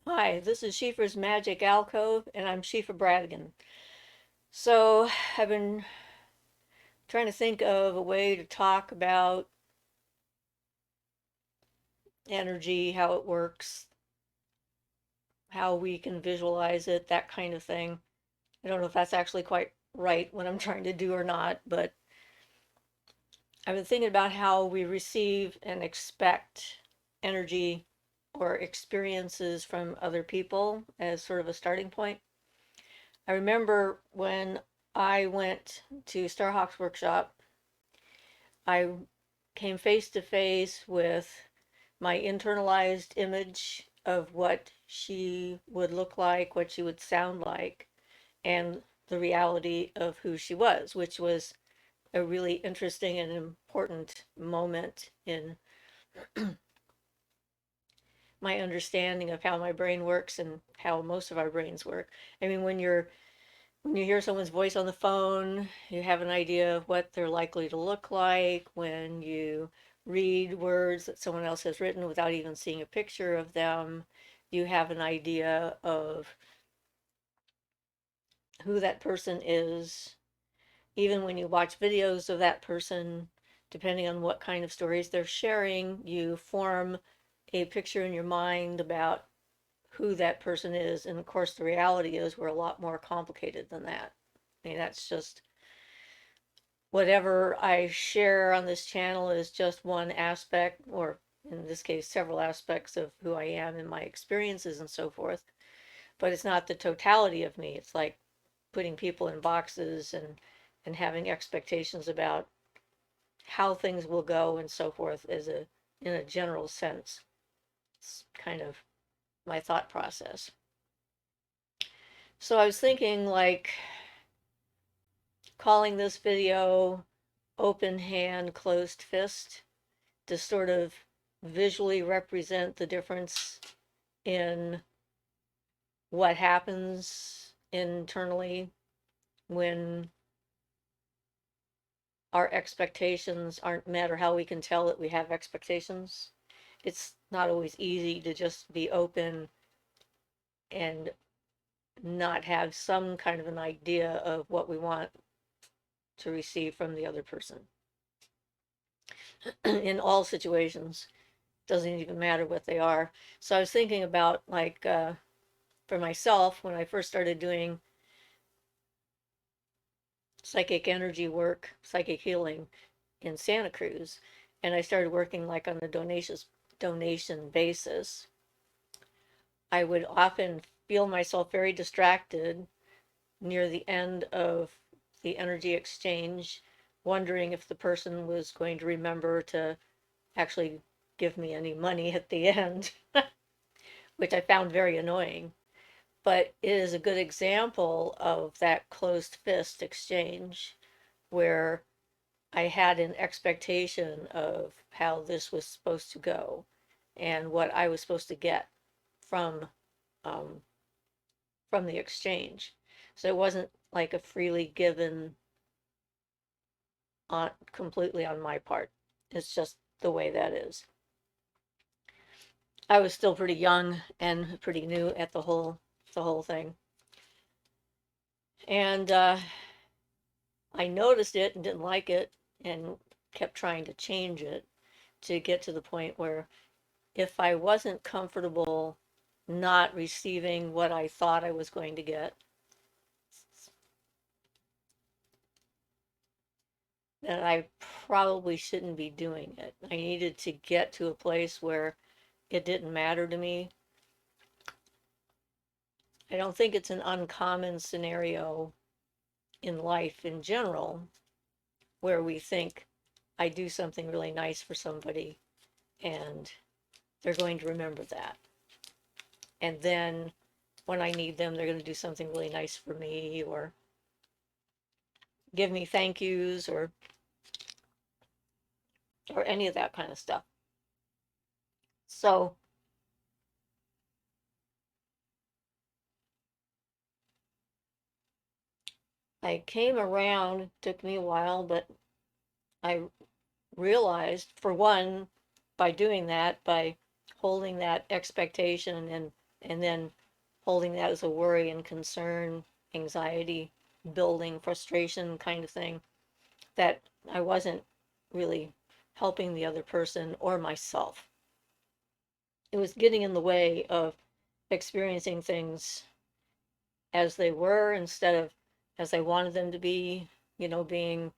Hi, this is Siofra's Magic Alcove, and I'm Siofra Bradigan. So, I've been trying to think of a way to talk about energy, how it works, how we can visualize it, that kind of thing. I don't know if that's actually quite right what I'm trying to do or not, but I've been thinking about how we receive and expect energy or experiences from other people as sort of a starting point. I remember when I went to Starhawk's workshop, I came face to face with my internalized image of what she would look like, what she would sound like, and the reality of who she was, which was a really interesting and important moment in my understanding of how my brain works and how most of our brains work. I mean, when you hear someone's voice on the phone, you have an idea of what they're likely to look like. When you read words that someone else has written without even seeing a picture of them, you have an idea of who that person is. Even when you watch videos of that person, depending on what kind of stories they're sharing, you form a picture in your mind about who that person is. And of course, the reality is we're a lot more complicated than that. I mean, that's just whatever I share on this channel is just one aspect, or in this case, several aspects of who I am and my experiences and so forth. But it's not the totality of me. It's like putting people in boxes and having expectations about how things will go and so forth as a in a general sense. It's kind of my thought process. So I was thinking like calling this video open hand, closed fist to sort of visually represent the difference in what happens internally when our expectations aren't met, or how we can tell that we have expectations. It's not always easy to just be open and not have some kind of an idea of what we want to receive from the other person in all situations. Doesn't even matter what they are. So I was thinking about like for myself, when I first started doing psychic energy work, psychic healing in Santa Cruz, and I started working like on a donation basis, I would often feel myself very distracted near the end of the energy exchange, wondering if the person was going to remember to actually give me any money at the end, which I found very annoying. But it is a good example of that closed fist exchange where I had an expectation of how this was supposed to go and what I was supposed to get from um, from the exchange. So it wasn't like a freely given on completely on my part. It's just the way that is. I was still pretty young and pretty new at the whole thing, and I noticed it and didn't like it and kept trying to change it to get to the point where if I wasn't comfortable not receiving what I thought I was going to get, then I probably shouldn't be doing it. I needed to get to a place where it didn't matter to me. I don't think it's an uncommon scenario in life in general where we think I do something really nice for somebody and they're going to remember that. And then when I need them, they're going to do something really nice for me or give me thank yous or any of that kind of stuff. So I came around, took me a while, but I realized, for one, by doing that, by holding that expectation and then holding that as a worry and concern, anxiety, building, frustration kind of thing, that I wasn't really helping the other person or myself. It was getting in the way of experiencing things as they were instead of as I wanted them to be, being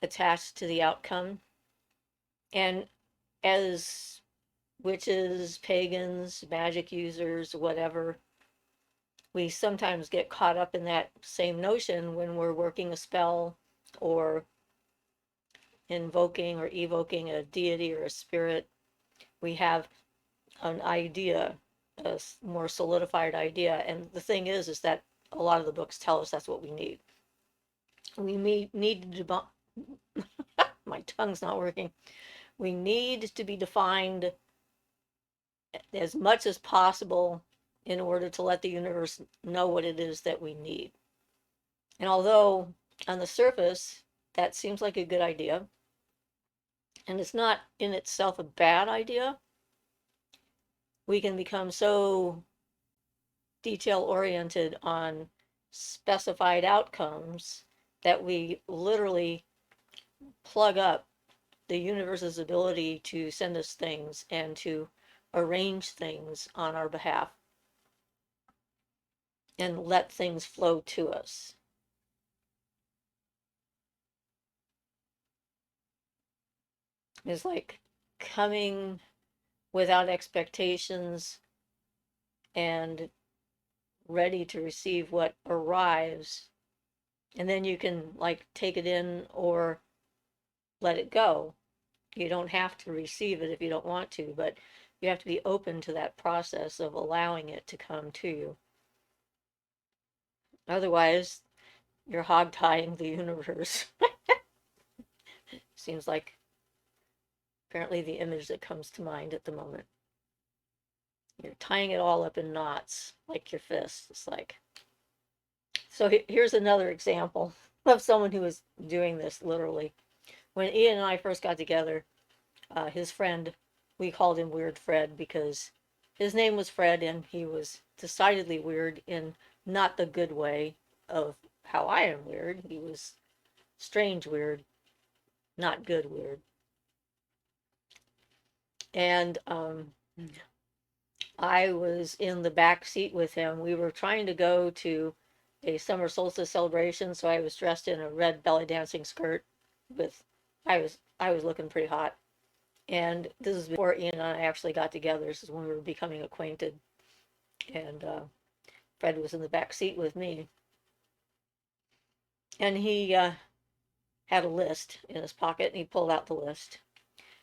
attached to the outcome. And as witches, pagans, magic users, whatever, we sometimes get caught up in that same notion when we're working a spell or invoking or evoking a deity or a spirit. We have an idea, a more solidified idea. And the thing is that a lot of the books tell us that's what we need. We need to, my tongue's not working. We need to be defined as much as possible in order to let the universe know what it is that we need. And although on the surface that seems like a good idea, and it's not in itself a bad idea, we can become so detail oriented on specified outcomes that we literally plug up the universe's ability to send us things and to arrange things on our behalf and let things flow to us. It's like coming without expectations and ready to receive what arrives. And then you can like take it in or let it go. You don't have to receive it if you don't want to, but you have to be open to that process of allowing it to come to you. Otherwise, you're hog-tying the universe. Seems like apparently the image that comes to mind at the moment. You're tying it all up in knots, like your fists. It's like, so here's another example of someone who was doing this literally. When Ian and I first got together, his friend, we called him Weird Fred because his name was Fred and he was decidedly weird in not the good way of how I am weird. He was strange weird, not good weird. And I was in the back seat with him. We were trying to go to a summer solstice celebration, so I was dressed in a red belly dancing skirt with I was looking pretty hot. And this is before Ian and I actually got together. This is when we were becoming acquainted. And Fred was in the back seat with me. And he had a list in his pocket, and he pulled out the list.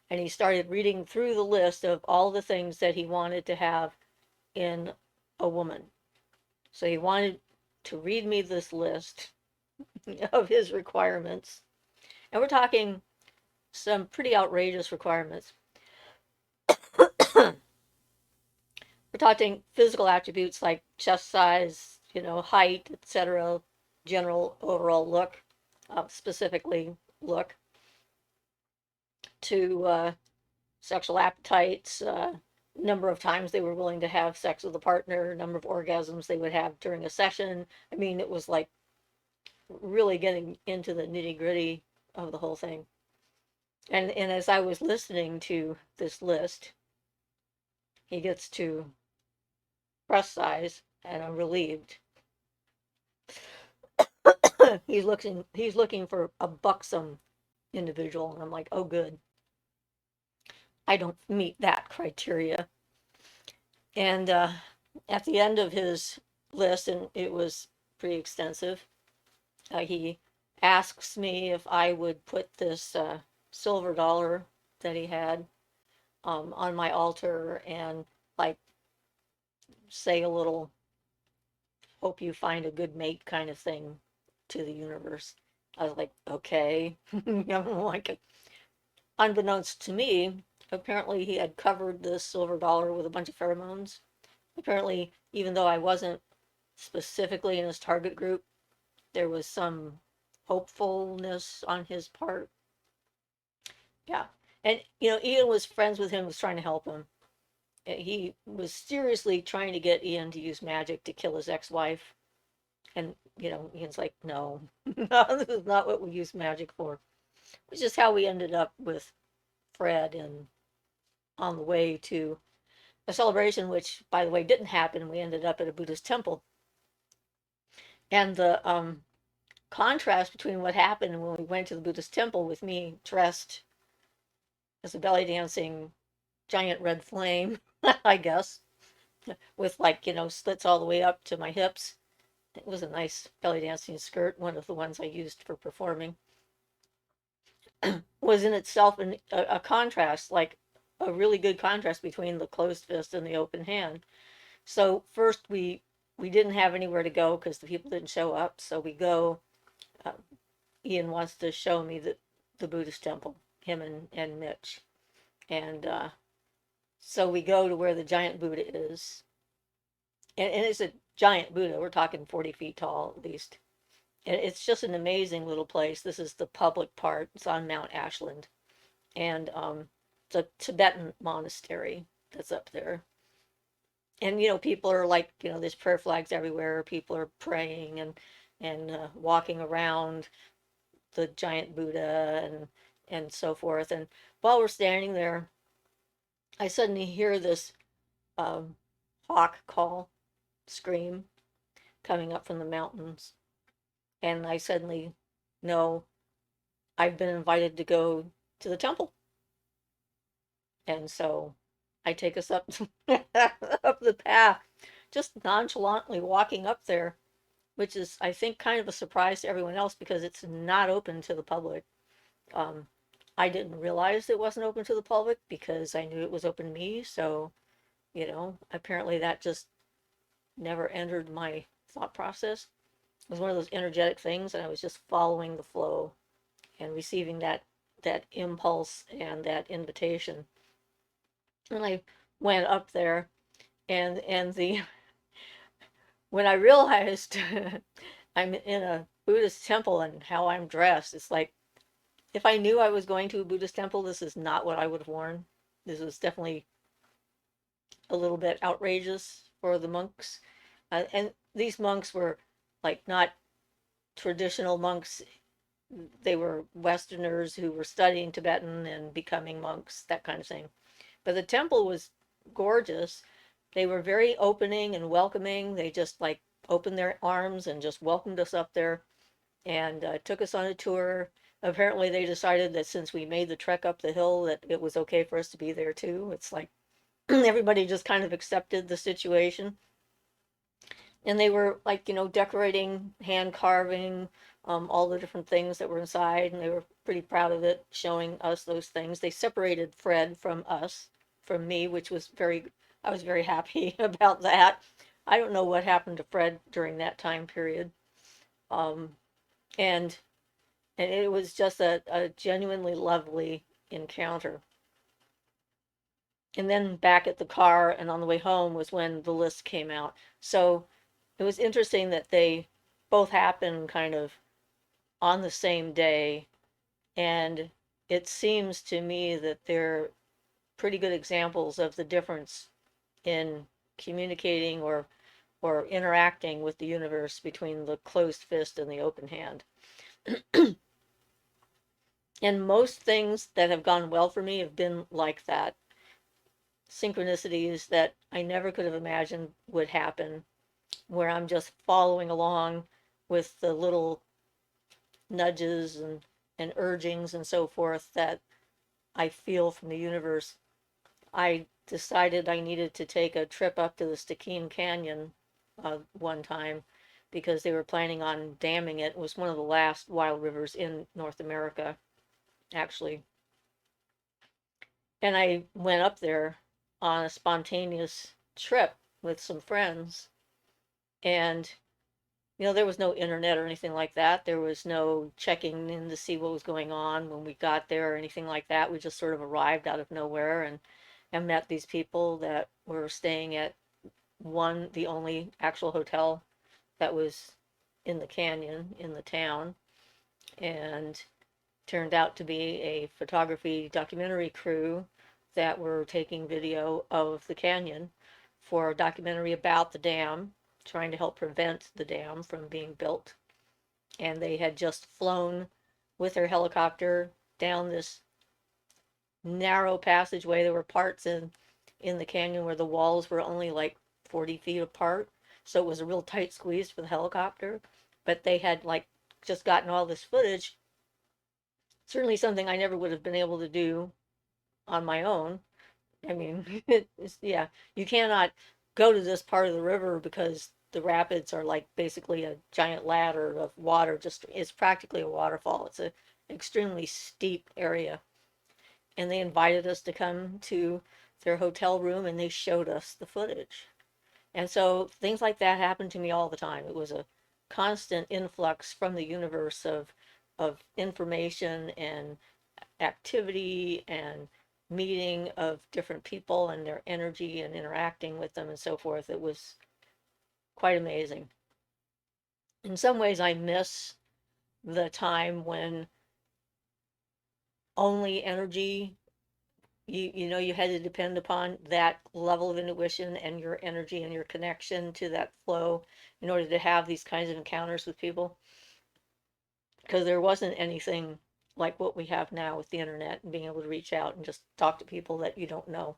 And he started reading through the list of all the things that he wanted to have in a woman. So he wanted to read me this list of his requirements. And we're talking some pretty outrageous requirements. We're talking physical attributes like chest size, height, etc., general overall look, specifically look, to sexual appetites, number of times they were willing to have sex with a partner, number of orgasms they would have during a session. I mean, it was like really getting into the nitty gritty of the whole thing. And as I was listening to this list, he gets to breast size, and I'm relieved. he's looking for a buxom individual, and I'm like, oh, good. I don't meet that criteria. And at the end of his list, and it was pretty extensive, he asks me if I would put this silver dollar that he had on my altar and like say a little hope you find a good mate kind of thing to the universe. I was like, okay. Like, unbeknownst to me, apparently he had covered this silver dollar with a bunch of pheromones. Apparently, even though I wasn't specifically in his target group, there was some hopefulness on his part. Yeah. And, Ian was friends with him, was trying to help him. he was seriously trying to get Ian to use magic to kill his ex-wife. And, Ian's like, no, no, this is not what we use magic for. Which is how we ended up with Fred and on the way to a celebration, which, by the way, didn't happen. We ended up at a Buddhist temple. And the contrast between what happened when we went to the Buddhist temple with me dressed as a belly dancing giant red flame, I guess, with like, slits all the way up to my hips. It was a nice belly dancing skirt, one of the ones I used for performing, was in itself a contrast, like a really good contrast between the closed fist and the open hand. So first we didn't have anywhere to go because the people didn't show up. So we go. Uh, Ian wants to show me the Buddhist temple. Him and Mitch, and so we go to where the giant Buddha is, and it's a giant Buddha. We're talking 40 feet tall at least. And it's just an amazing little place. This is the public part. It's on Mount Ashland, and it's a Tibetan monastery that's up there. And people are like, there's prayer flags everywhere. People are praying and walking around the giant Buddha and so forth. And while we're standing there, I suddenly hear this um, hawk call, scream coming up from the mountains, and I suddenly know I've been invited to go to the temple. And so I take us up up the path, just nonchalantly walking up there, which is, I think, kind of a surprise to everyone else because it's not open to the public. Um, I didn't realize it wasn't open to the public because I knew it was open to me. So, apparently that just never entered my thought process. It was one of those energetic things, and I was just following the flow and receiving that impulse and that invitation. And I went up there, and the when I realized I'm in a Buddhist temple and how I'm dressed, it's like if I knew I was going to a Buddhist temple, this is not what I would have worn. This was definitely a little bit outrageous for the monks. And these monks were like not traditional monks. They were Westerners who were studying Tibetan and becoming monks, that kind of thing. But the temple was gorgeous. They were very opening and welcoming. They just like opened their arms and just welcomed us up there and took us on a tour. Apparently, they decided that since we made the trek up the hill, that it was okay for us to be there too. It's like everybody just kind of accepted the situation. And they were like, decorating, hand carving, all the different things that were inside, and they were pretty proud of it, showing us those things. They separated Fred from us, from me, which was I was very happy about that. I don't know what happened to Fred during that time period. Um, and and it was just a genuinely lovely encounter. And then back at the car and on the way home was when the list came out. So it was interesting that they both happened kind of on the same day. And it seems to me that they're pretty good examples of the difference in communicating or interacting with the universe between the closed fist and the open hand. And most things that have gone well for me have been like that. Synchronicities that I never could have imagined would happen, where I'm just following along with the little nudges and urgings and so forth that I feel from the universe. I decided I needed to take a trip up to the Stickeen Canyon one time because they were planning on damming it. It was one of the last wild rivers in North America, actually. And I went up there on a spontaneous trip with some friends. And, there was no internet or anything like that. There was no checking in to see what was going on when we got there or anything like that. We just sort of arrived out of nowhere and met these people that were staying at the only actual hotel that was in the canyon in the town. And turned out to be a photography documentary crew that were taking video of the canyon for a documentary about the dam, trying to help prevent the dam from being built. And they had just flown with their helicopter down this narrow passageway. There were parts in the canyon where the walls were only like 40 feet apart, so it was a real tight squeeze for the helicopter. But they had like just gotten all this footage. Certainly something I never would have been able to do on my own. I mean, yeah, you cannot go to this part of the river because the rapids are like basically a giant ladder of water. Just it's practically a waterfall. It's a extremely steep area. And they invited us to come to their hotel room and they showed us the footage. And so things like that happened to me all the time. It was a constant influx from the universe of information and activity and meeting of different people and their energy and interacting with them and so forth. It was quite amazing. In some ways, I miss the time when only energy, you know, you had to depend upon that level of intuition and your energy and your connection to that flow in order to have these kinds of encounters with people. Because there wasn't anything like what we have now with the internet and being able to reach out and just talk to people that you don't know.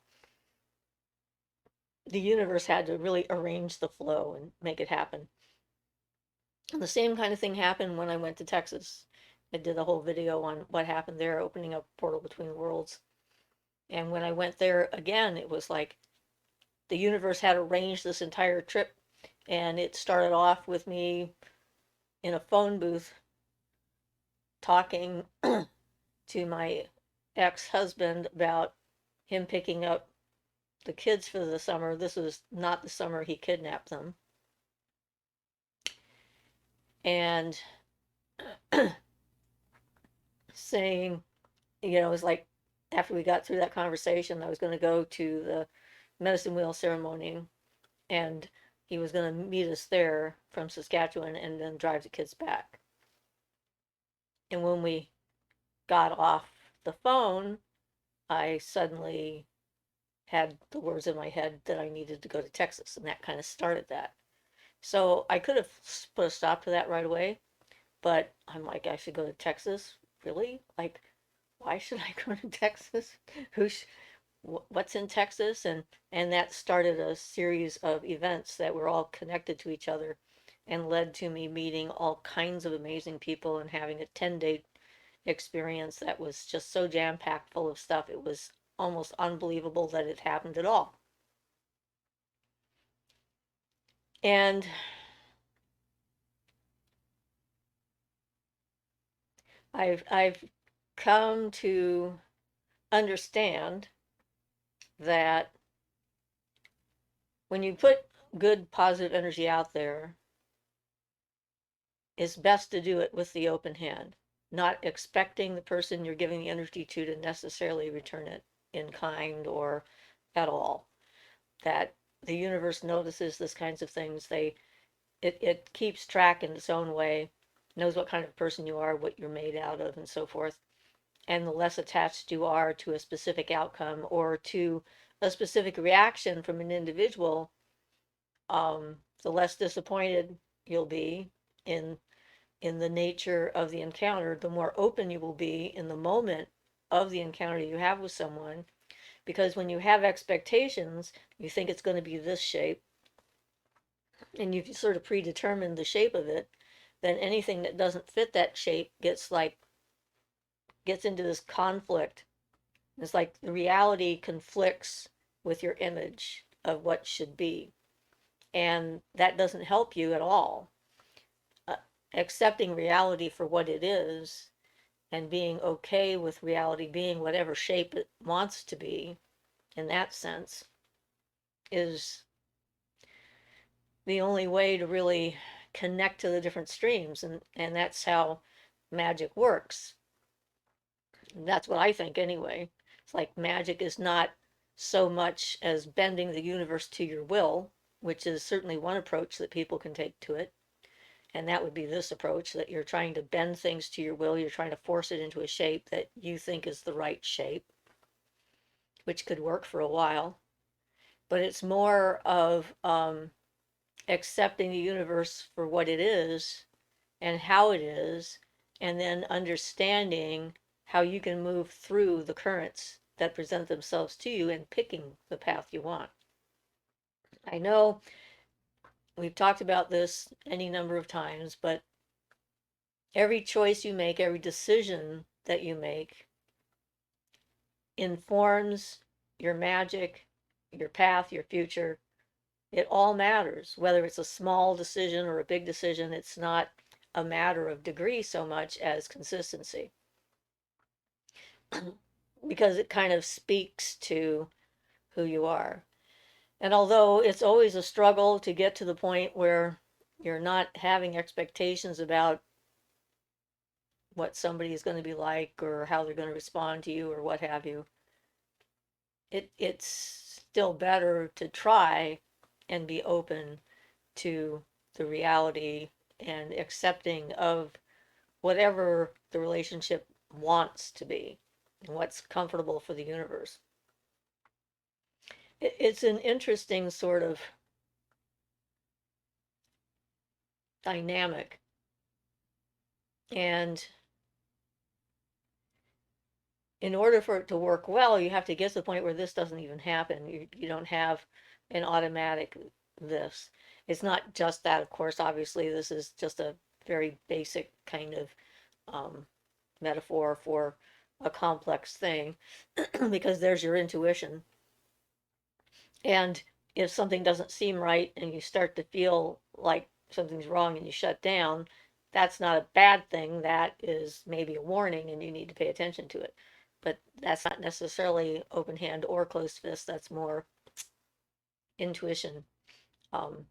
The universe had to really arrange the flow and make it happen. And the same kind of thing happened when I went to Texas. I did a whole video on what happened there, opening up a portal between worlds. And when I went there again, it was like the universe had arranged this entire trip. And it started off with me in a phone booth talking to my ex-husband about him picking up the kids for the summer. This was not the summer he kidnapped them. And saying, you know, it was like after we got through that conversation, I was going to go to the medicine wheel ceremony and he was going to meet us there from Saskatchewan and then drive the kids back. And when we got off the phone, I suddenly had the words in my head that I needed to go to Texas, and that kind of started that. So I could have put a stop to that right away, but I'm like, I should go to Texas? Really? Like, why should I go to Texas? Who's what's in Texas? And that started a series of events that were all connected to each other and led to me meeting all kinds of amazing people and having a 10-day experience that was just so jam-packed full of stuff. It was almost unbelievable that it happened at all. And I've come to understand that when you put good positive energy out there, it's best to do it with the open hand, not expecting the person you're giving the energy to necessarily return it in kind or at all. That the universe notices these kinds of things. It keeps track in its own way, knows what kind of person you are, what you're made out of, and so forth. And the less attached you are to a specific outcome or to a specific reaction from an individual, the less disappointed you'll be in in the nature of the encounter, the more open you will be in the moment of the encounter you have with someone. Because when you have expectations, you think it's going to be this shape, and you've sort of predetermined the shape of it, then anything that doesn't fit that shape gets into this conflict. It's like the reality conflicts with your image of what should be. And that doesn't help you at all. Uh, Accepting reality for what it is and being okay with reality being whatever shape it wants to be, in that sense, is the only way to really connect to the different streams. And that's how magic works. And that's what I think anyway. It's like magic is not so much as bending the universe to your will, which is certainly one approach that people can take to it. And that would be this approach, that you're trying to bend things to your will. You're trying to force it into a shape that you think is the right shape. which could work for a while, but it's more of accepting the universe for what it is and how it is, and then understanding how you can move through the currents that present themselves to you and picking the path you want. I know we've talked about this any number of times, but every choice you make, every decision that you make informs your magic, your path, your future. It all matters, whether it's a small decision or a big decision. It's not a matter of degree so much as consistency, because it kind of speaks to who you are. And although it's always a struggle to get to the point where you're not having expectations about what somebody is going to be like or how they're going to respond to you or what have you, it's still better to try and be open to the reality and accepting of whatever the relationship wants to be and what's comfortable for the universe. It's an interesting sort of dynamic. And in order for it to work well, you have to get to the point where this doesn't even happen. You don't have an automatic this. It's not just that, of course, obviously, this is just a very basic kind of metaphor for a complex thing because there's your intuition. And if something doesn't seem right and you start to feel like something's wrong and you shut down, that's not a bad thing. That is maybe a warning and you need to pay attention to it. But that's not necessarily open hand or closed fist. That's more intuition. Um,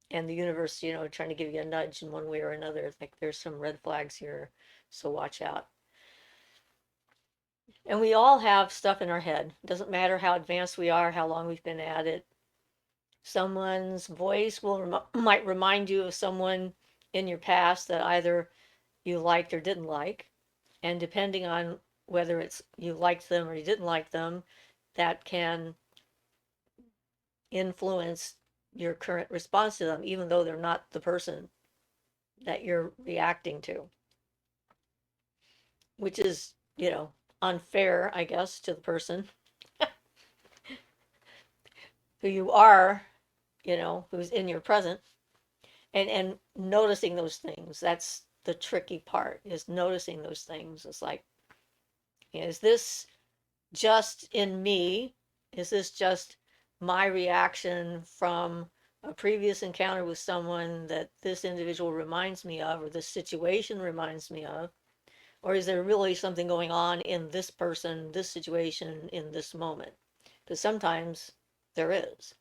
and the universe, trying to give you a nudge in one way or another. Like there's some red flags here, so watch out. And we all have stuff in our head. It doesn't matter how advanced we are, how long we've been at it. Someone's voice might remind you of someone in your past that either you liked or didn't like. And depending on whether it's you liked them or you didn't like them, that can influence your current response to them, even though they're not the person that you're reacting to, which is, unfair, I guess, to the person who you are, who's in your present, and noticing those things. That's the tricky part, is noticing those things. It's like, is this just in me? Is this just my reaction from a previous encounter with someone that this individual reminds me of, or this situation reminds me of? Or is there really something going on in this person, this situation, in this moment? Because sometimes there is.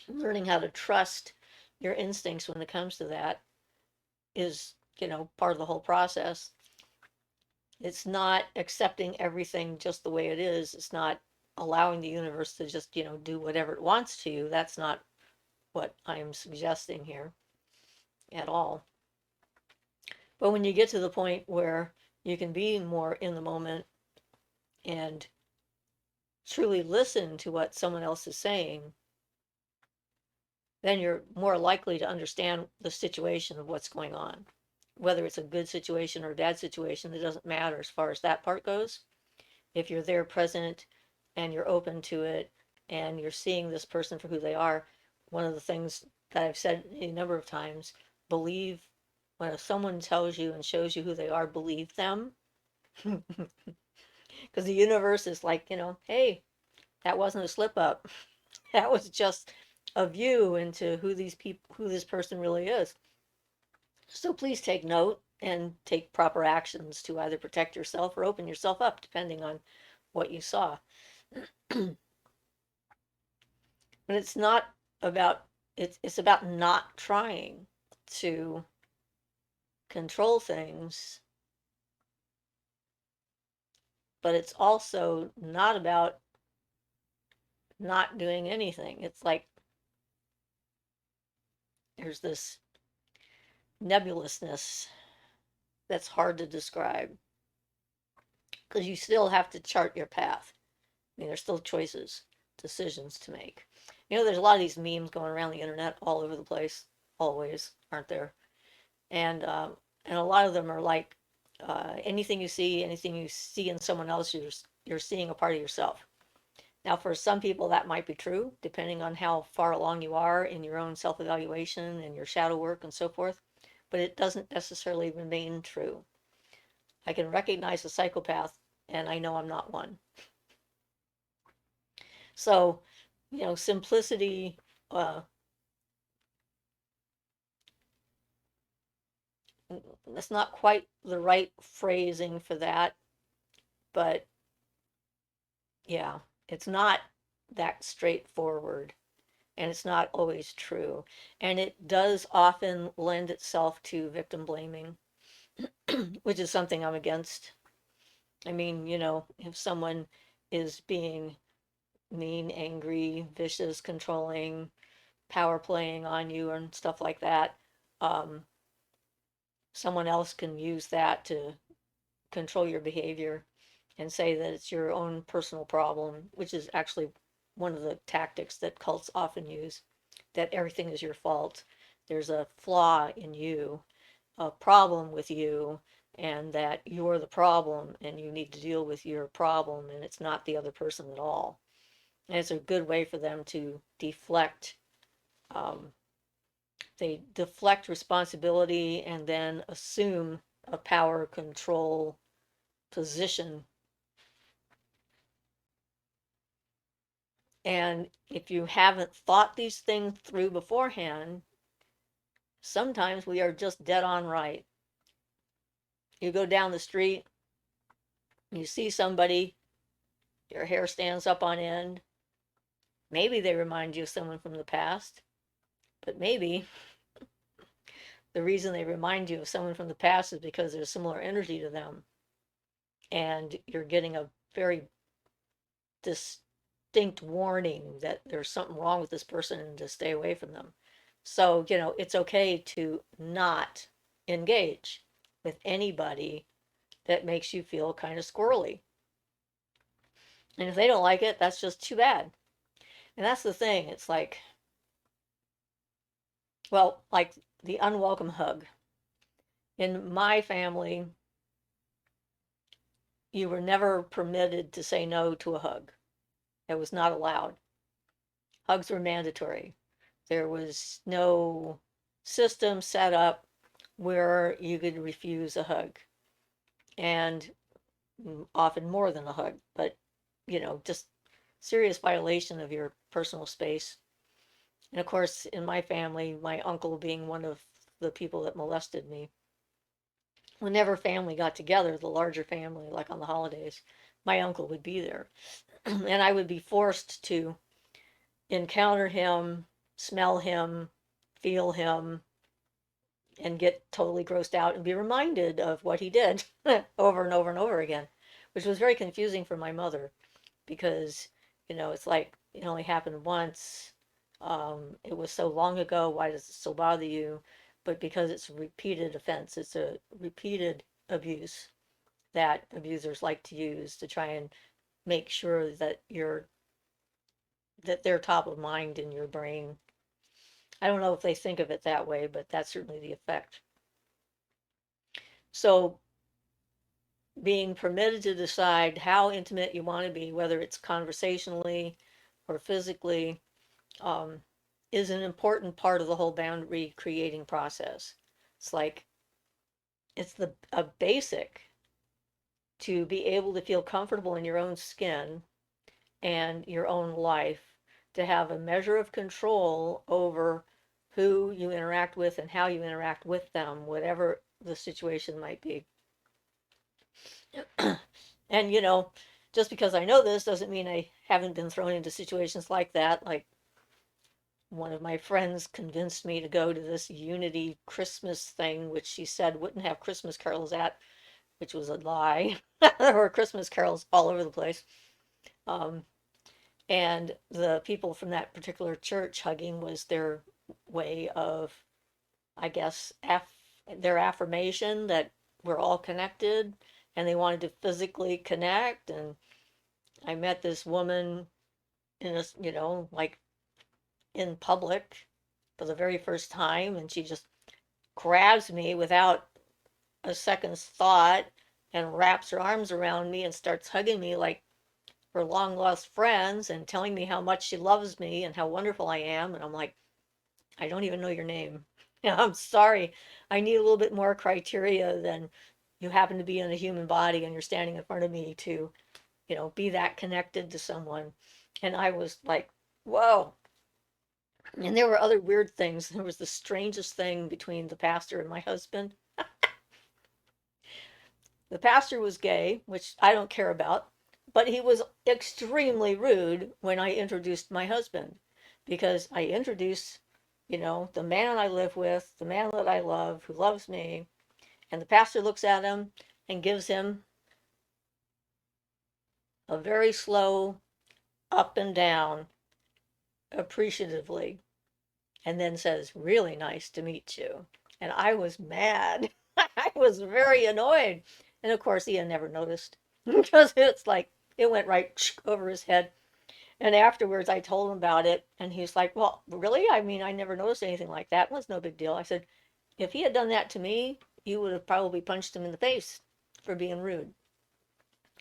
Learning how to trust your instincts when it comes to that is, part of the whole process. It's not accepting everything just the way it is. It's not allowing the universe to just, do whatever it wants to you. That's not what I'm suggesting here at all. But when you get to the point where you can be more in the moment and truly listen to what someone else is saying, then you're more likely to understand the situation of what's going on. Whether it's a good situation or a bad situation, it doesn't matter as far as that part goes. If you're there present and you're open to it and you're seeing this person for who they are, one of the things that I've said a number of times, believe when someone tells you and shows you who they are, believe them. Because the universe is like, hey, that wasn't a slip up. That was just a view into who this person really is. So please take note and take proper actions to either protect yourself or open yourself up, depending on what you saw. But it's not about it's about not trying to control things, but it's also not about not doing anything. It's like there's this nebulousness that's hard to describe because you still have to chart your path. I mean, there's still choices, decisions to make. There's a lot of these memes going around the internet all over the place, always, aren't there? And a lot of them are like, anything you see in someone else, you're seeing a part of yourself. Now, for some people, that might be true, depending on how far along you are in your own self-evaluation and your shadow work and so forth. But it doesn't necessarily remain true. I can recognize a psychopath, and I know I'm not one. So, simplicity, uh, that's not quite the right phrasing for that, but yeah, it's not that straightforward, and it's not always true. And it does often lend itself to victim blaming, which is something I'm against. I mean, if someone is being mean, angry, vicious, controlling, power playing on you and stuff like that, um, someone else can use that to control your behavior and say that it's your own personal problem, which is actually one of the tactics that cults often use, that everything is your fault. There's a flaw in you, a problem with you, and that you're the problem and you need to deal with your problem and it's not the other person at all. And it's a good way for them to deflect. Um, they deflect responsibility and then assume a power control position. And if you haven't thought these things through beforehand, sometimes we are just dead on right. You go down the street, you see somebody, your hair stands up on end. Maybe they remind you of someone from the past, but maybe the reason they remind you of someone from the past is because there's similar energy to them. And you're getting a very distinct warning that there's something wrong with this person and to stay away from them. So, it's okay to not engage with anybody that makes you feel kind of squirrely. And if they don't like it, that's just too bad. And that's the thing. It's like, well, like the unwelcome hug. In my family, you were never permitted to say no to a hug. It was not allowed. Hugs were mandatory. There was no system set up where you could refuse a hug, and often more than a hug, but just serious violation of your personal space. And of course, in my family, my uncle being one of the people that molested me, whenever family got together, the larger family, like on the holidays, my uncle would be there. And I would be forced to encounter him, smell him, feel him, and get totally grossed out and be reminded of what he did over and over and over again, which was very confusing for my mother because, it's like it only happened once. It was so long ago. Why does it still bother you? But because it's a repeated offense, it's a repeated abuse that abusers like to use to try and make sure that they're top of mind in your brain. I don't know if they think of it that way, but that's certainly the effect. So being permitted to decide how intimate you want to be, whether it's conversationally or physically, um, is an important part of the whole boundary creating process. It's like it's a basic to be able to feel comfortable in your own skin and your own life, to have a measure of control over who you interact with and how you interact with them, whatever the situation might be. And just because I know this doesn't mean I haven't been thrown into situations like that. Like one of my friends convinced me to go to this Unity Christmas thing, which she said wouldn't have Christmas carols at, which was a lie. There were Christmas carols all over the place. Um, and the people from that particular church hugging was their way of, I guess, their affirmation that we're all connected, and they wanted to physically connect. And I met this woman in a, like in public for the very first time, and she just grabs me without a second's thought and wraps her arms around me and starts hugging me like we're long lost friends and telling me how much she loves me and how wonderful I am. And I'm like, I don't even know your name. I'm sorry. I need a little bit more criteria than you happen to be in a human body and you're standing in front of me to, be that connected to someone. And I was like, whoa. And there were other weird things. There was the strangest thing between the pastor and my husband. The pastor was gay, which I don't care about, but he was extremely rude when I introduced my husband because I introduced, the man I live with, the man that I love, who loves me, and the pastor looks at him and gives him a very slow up and down appreciatively and then says, "Really nice to meet you." And I was mad. I was very annoyed. And of course, Ian never noticed because it's like it went right over his head. And afterwards, I told him about it, and he's like, "Well, really? I mean, I never noticed anything like that. It was no big deal." I said, "If he had done that to me, you would have probably punched him in the face for being rude."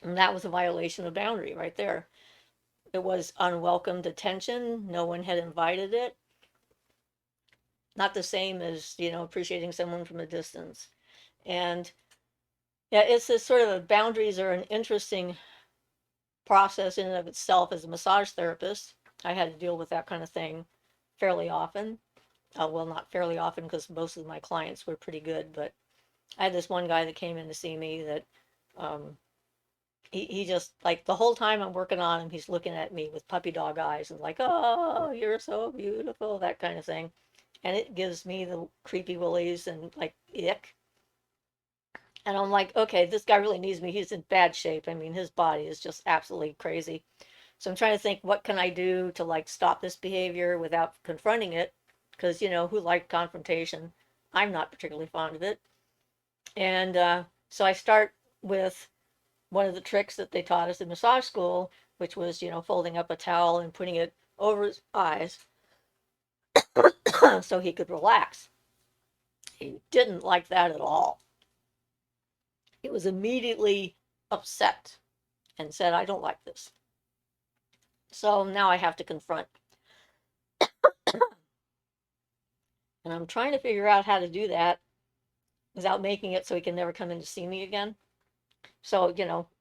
And that was a violation of boundary right there. It was unwelcomed attention. No one had invited it. Not the same as, appreciating someone from a distance. And yeah, it's this sort of boundaries are an interesting process in and of itself as a massage therapist. I had to deal with that kind of thing fairly often. Well, not fairly often because most of my clients were pretty good, but I had this one guy that came in to see me that um, he just like the whole time I'm working on him, he's looking at me with puppy dog eyes and like, "Oh, you're so beautiful," that kind of thing. And it gives me the creepy willies and like ick. And I'm like, okay, this guy really needs me. He's in bad shape. I mean, his body is just absolutely crazy. So I'm trying to think, what can I do to like stop this behavior without confronting it? Because, who liked confrontation? I'm not particularly fond of it. And so I start with one of the tricks that they taught us in massage school, which was, folding up a towel and putting it over his eyes so he could relax. He didn't like that at all. He was immediately upset and said, "I don't like this." So now I have to confront. And I'm trying to figure out how to do that without making it so he can never come in to see me again. So,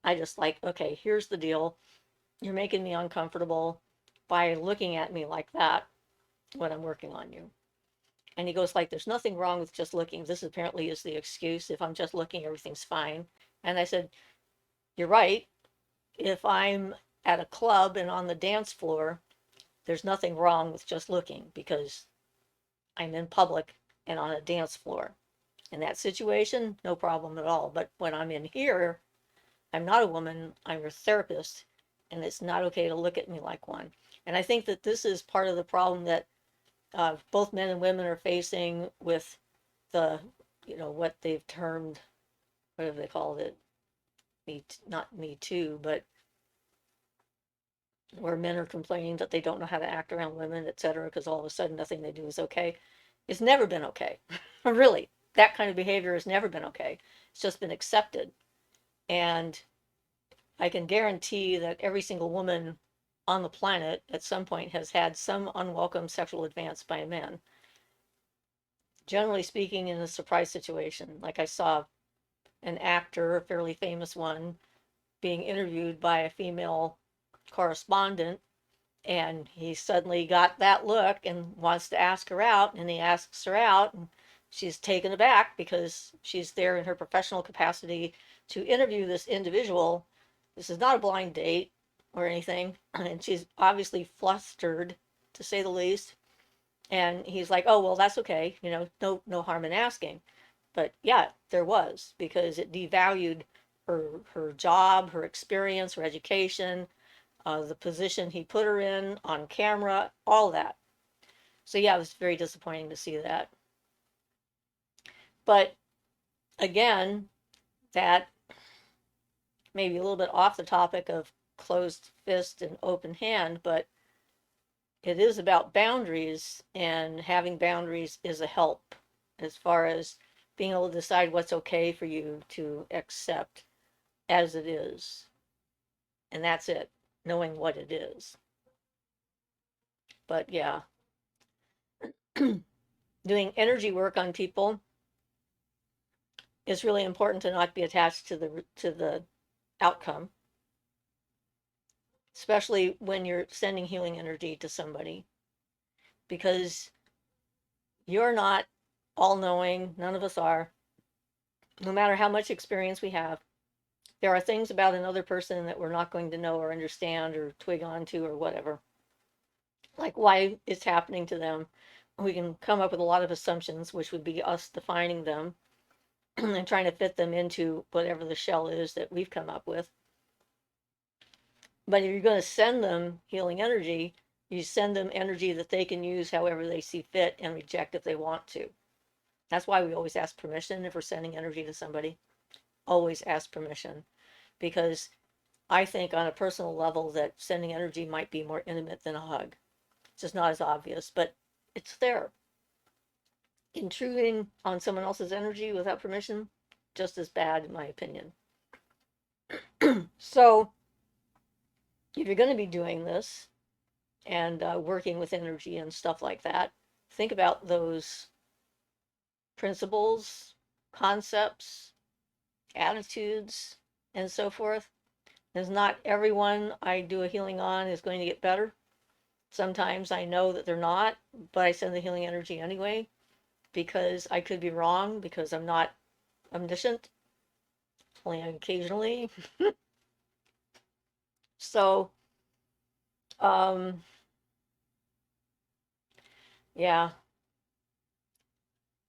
I just like, okay, here's the deal. You're making me uncomfortable by looking at me like that when I'm working on you. And he goes like, there's nothing wrong with just looking. This apparently is the excuse. If I'm just looking, everything's fine. And I said, you're right. If I'm at a club and on the dance floor, there's nothing wrong with just looking because I'm in public and on a dance floor. In that situation, no problem at all. But when I'm in here, I'm not a woman, I'm your therapist, and it's not okay to look at me like one. And I think that this is part of the problem that both men and women are facing with the, what they've termed, what have they called it? Not me too, but where men are complaining that they don't know how to act around women, etc., because all of a sudden nothing they do is okay. It's never been okay. Really, that kind of behavior has never been okay. It's just been accepted. And I can guarantee that every single woman on the planet at some point has had some unwelcome sexual advance by a man. Generally speaking, in a surprise situation, like I saw an actor, a fairly famous one, being interviewed by a female correspondent, and he suddenly got that look and wants to ask her out, and he asks her out, and she's taken aback because she's there in her professional capacity to interview this individual. This is not a blind date or anything, and she's obviously flustered, to say the least. And he's like, "Oh well, that's okay, no harm in asking." But yeah, there was, because it devalued her job, her experience, her education, the position he put her in on camera, all that. So yeah, it was very disappointing to see that. But again, that maybe a little bit off the topic of closed fist and open hand, but it is about boundaries, and having boundaries is a help as far as being able to decide what's okay for you to accept as it is. And that's it, knowing what it is. But yeah, doing energy work on people is really important to not be attached to the outcome, especially when you're sending healing energy to somebody, because you're not all knowing. None of us are. No matter how much experience we have, there are things about another person that we're not going to know or understand or twig onto or whatever, like why it's happening to them. We can come up with a lot of assumptions, which would be us defining them and trying to fit them into whatever the shell is that we've come up with. But if you're going to send them healing energy, you send them energy that they can use however they see fit and reject if they want to. That's why we always ask permission if we're sending energy to somebody. Always ask permission, because I think on a personal level that sending energy might be more intimate than a hug. It's just not as obvious, but it's there. Intruding on someone else's energy without permission, just as bad in my opinion. So if you're going to be doing this and working with energy and stuff like that, think about those principles, concepts, attitudes, and so forth. Because not everyone I do a healing on is going to get better. Sometimes I know that they're not, but I send the healing energy anyway because I could be wrong, because I'm not omniscient, only occasionally. So, um, yeah,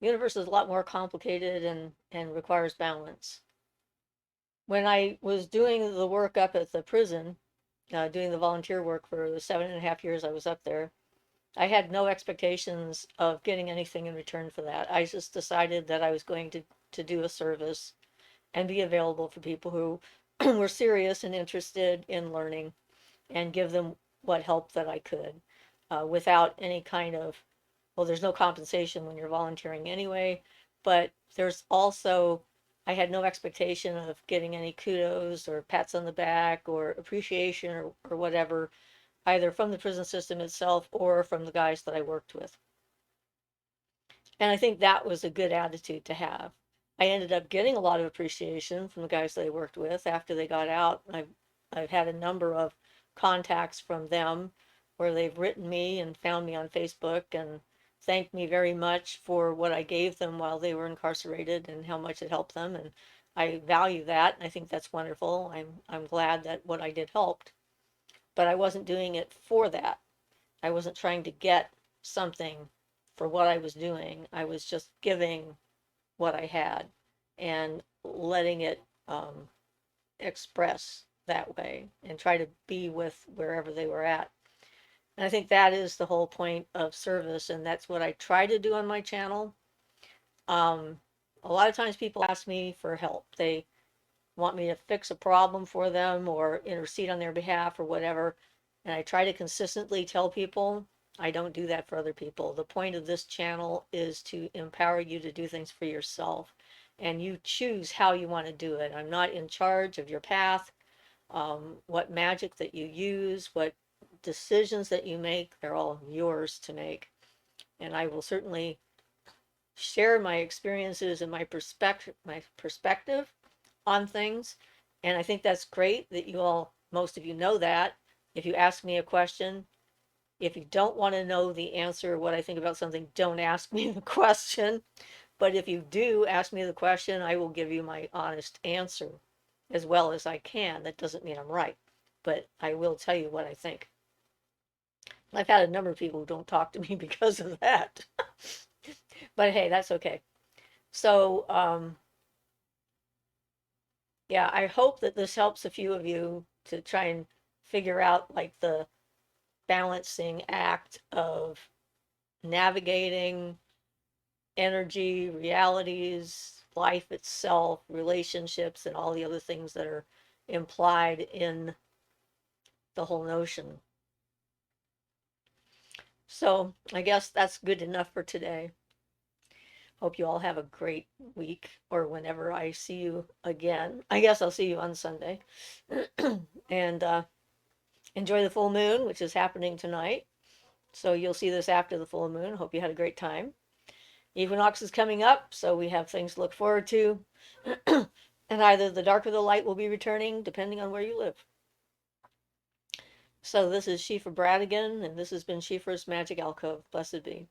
the universe is a lot more complicated and requires balance. When I was doing the work up at the prison, doing the volunteer work for the 7.5 years I was up there, I had no expectations of getting anything in return for that. I just decided that I was going to do a service and be available for people who were serious and interested in learning, and give them what help that I could, without any kind of, well, there's no compensation when you're volunteering anyway, but there's also, I had no expectation of getting any kudos or pats on the back or appreciation or whatever, either from the prison system itself or from the guys that I worked with. And I think that was a good attitude to have. I ended up getting a lot of appreciation from the guys that I worked with after they got out. I've had a number of contacts from them where they've written me and found me on Facebook and thanked me very much for what I gave them while they were incarcerated and how much it helped them. And I value that. I think that's wonderful. I'm glad that what I did helped, but I wasn't doing it for that. I wasn't trying to get something for what I was doing. I was just giving what I had and letting it express that way and try to be with wherever they were at. And I think that is the whole point of service, and that's what I try to do on my channel. Um, a lot of times people ask me for help. They want me to fix a problem for them or intercede on their behalf or whatever. And I try to consistently tell people I don't do that for other people. The point of this channel is to empower you to do things for yourself. And you choose how you want to do it. I'm not in charge of your path, what magic that you use, what decisions that you make, they're all yours to make. And I will certainly share my experiences and my perspective on things. And I think that's great that you all, most of you know that. If you ask me a question, if you don't want to know the answer, what I think about something, don't ask me the question. But if you do ask me the question, I will give you my honest answer as well as I can. That doesn't mean I'm right, but I will tell you what I think. I've had a number of people who don't talk to me because of that. But hey, that's okay. So, yeah, I hope that this helps a few of you to try and figure out like the balancing act of navigating energy, realities, life itself, relationships, and all the other things that are implied in the whole notion. So I guess that's good enough for today. Hope you all have a great week, or whenever I see you again. I guess I'll see you on Sunday. And enjoy the full moon, which is happening tonight. So you'll see this after the full moon. Hope you had a great time. Equinox is coming up, so we have things to look forward to. And either the dark or the light will be returning, depending on where you live. So this is Siofra Bradigan, and this has been Siofra's Magic Alcove. Blessed be.